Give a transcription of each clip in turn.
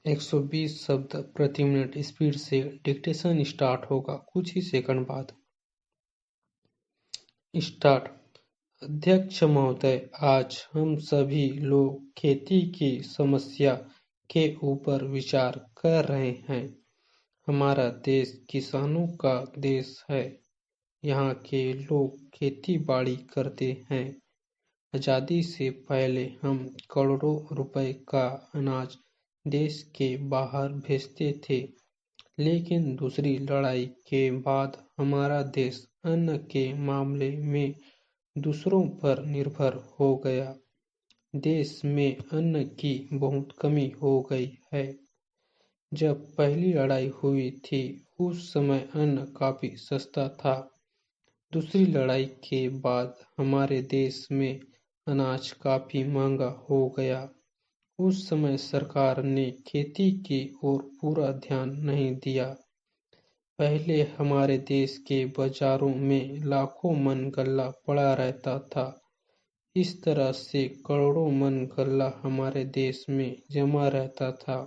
120 शब्द प्रति minute speed से डिक्टेशन स्टार्ट होगा कुछ ही सेकंड बाद। स्टार्ट। अध्यक्ष महोदय, आज हम सभी लोग खेती की समस्या के ऊपर विचार कर रहे हैं। हमारा देश किसानों का देश है। यहाँ के लोग खेती बाड़ी करते हैं। आजादी से पहले हम करोड़ों रुपए का अनाज देश के बाहर भेजते थे, लेकिन दूसरी लड़ाई के बाद हमारा देश अन्न के मामले में दूसरों पर निर्भर हो गया। देश में अन्न की बहुत कमी हो गई है। जब पहली लड़ाई हुई थी उस समय अन्न काफी सस्ता था। दूसरी लड़ाई के बाद हमारे देश में अनाज काफी महंगा हो गया। उस समय सरकार ने खेती की ओर पूरा ध्यान नहीं दिया। पहले हमारे देश के बाजारों में लाखों मन गल्ला पड़ा रहता था। इस तरह से करोड़ों मन गल्ला हमारे देश में जमा रहता था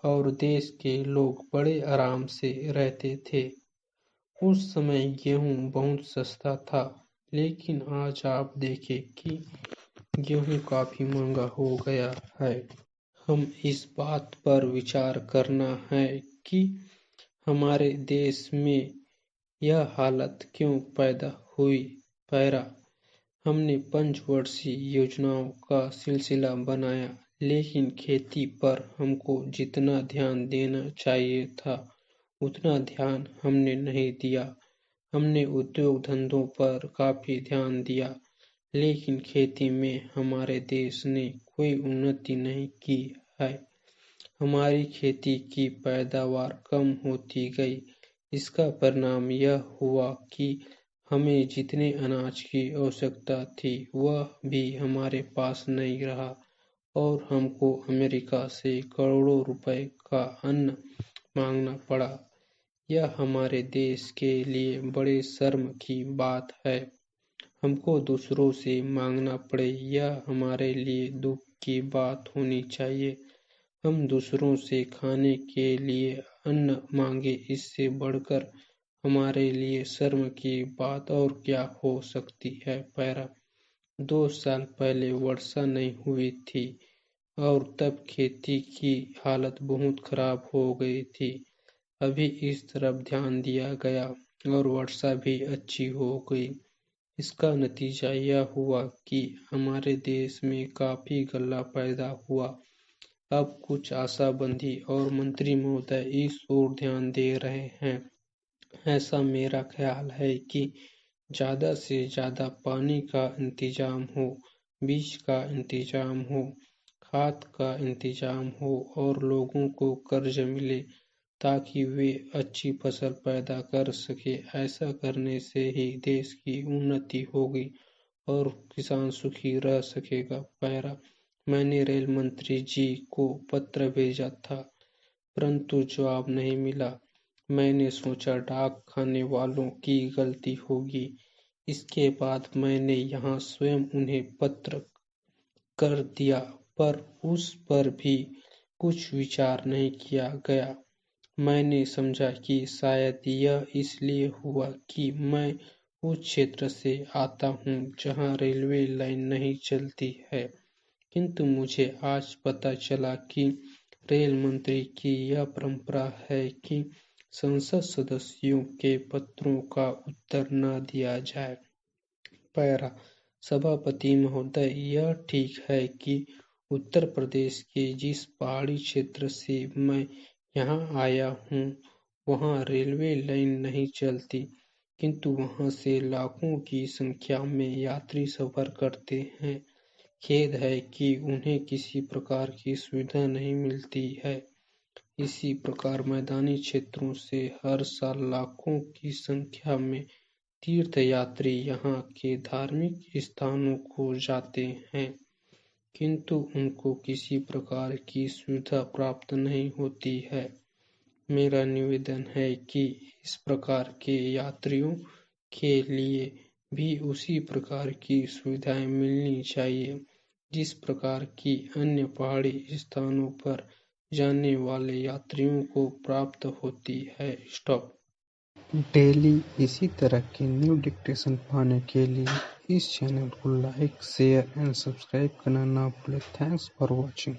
और देश के लोग बड़े आराम से रहते थे। उस समय गेहूं बहुत सस्ता था, लेकिन आज आप देखें कि गेहूं काफी महंगा हो गया है। हम इस बात पर विचार करना है कि हमारे देश में यह हालत क्यों पैदा हुई। पैरा। हमने पंचवर्षीय योजनाओं का सिलसिला बनाया, लेकिन खेती पर हमको जितना ध्यान देना चाहिए था उतना ध्यान हमने नहीं दिया। हमने उद्योग धंधों पर काफी ध्यान दिया, लेकिन खेती में हमारे देश ने कोई उन्नति नहीं की है। हमारी खेती की पैदावार कम होती गई। इसका परिणाम यह हुआ कि हमें जितने अनाज की आवश्यकता थी वह भी हमारे पास नहीं रहा और हमको अमेरिका से करोड़ों रुपए का अन्न मांगना पड़ा। यह हमारे देश के लिए बड़े शर्म की बात है। हमको दूसरों से मांगना पड़े यह हमारे लिए दुख की बात होनी चाहिए। हम दूसरों से खाने के लिए अन्न मांगे, इससे बढ़कर हमारे लिए शर्म की बात और क्या हो सकती है। पैरा। 2 साल पहले वर्षा नहीं हुई थी और तब खेती की हालत बहुत खराब हो गई थी। अभी इस तरफ ध्यान दिया गया और वर्षा भी अच्छी हो गई। इसका नतीजा यह हुआ कि हमारे देश में काफी गल्ला पैदा हुआ। अब कुछ आशाबंदी और मंत्री महोदय इस ओर ध्यान दे रहे हैं। ऐसा मेरा ख्याल है कि ज्यादा से ज्यादा पानी का इंतजाम हो, बीज का इंतजाम हो, खाद का इंतजाम हो और लोगों को कर्ज मिले ताकि वे अच्छी फसल पैदा कर सके। ऐसा करने से ही देश की उन्नति होगी और किसान सुखी रह सकेगा। पैरा। मैंने रेल मंत्री जी को पत्र भेजा था, परंतु जवाब नहीं मिला। मैंने सोचा डाक खाने वालों की गलती होगी। इसके बाद मैंने यहाँ स्वयं उन्हें पत्र कर दिया, पर उस पर भी कुछ विचार नहीं किया गया। मैंने समझा कि शायद यह इसलिए हुआ कि मैं उस क्षेत्र से आता हूँ जहाँ रेलवे लाइन नहीं चलती है, किंतु मुझे आज पता चला कि रेल मंत्री की यह परंपरा है कि संसद सदस्यों के पत्रों का उत्तर न दिया जाए। पैरा। सभापति महोदय, यह ठीक है कि उत्तर प्रदेश के जिस पहाड़ी क्षेत्र से मैं यहाँ आया हूँ वहाँ रेलवे लाइन नहीं चलती, किंतु वहाँ से लाखों की संख्या में यात्री सफर करते हैं। खेद है कि उन्हें किसी प्रकार की सुविधा नहीं मिलती है। इसी प्रकार मैदानी क्षेत्रों से हर साल लाखों की संख्या में तीर्थयात्री यहाँ के धार्मिक स्थानों को जाते हैं, किंतु उनको किसी प्रकार की सुविधा प्राप्त नहीं होती है। मेरा निवेदन है कि इस प्रकार के यात्रियों के लिए भी उसी प्रकार की सुविधाएं मिलनी चाहिए जिस प्रकार की अन्य पहाड़ी स्थानों पर जाने वाले यात्रियों को प्राप्त होती है। स्टॉप। डेली इसी तरह के न्यू डिक्टेशन पाने के लिए इस चैनल को लाइक, शेयर एंड सब्सक्राइब करना ना भूलें। Thanks for watching.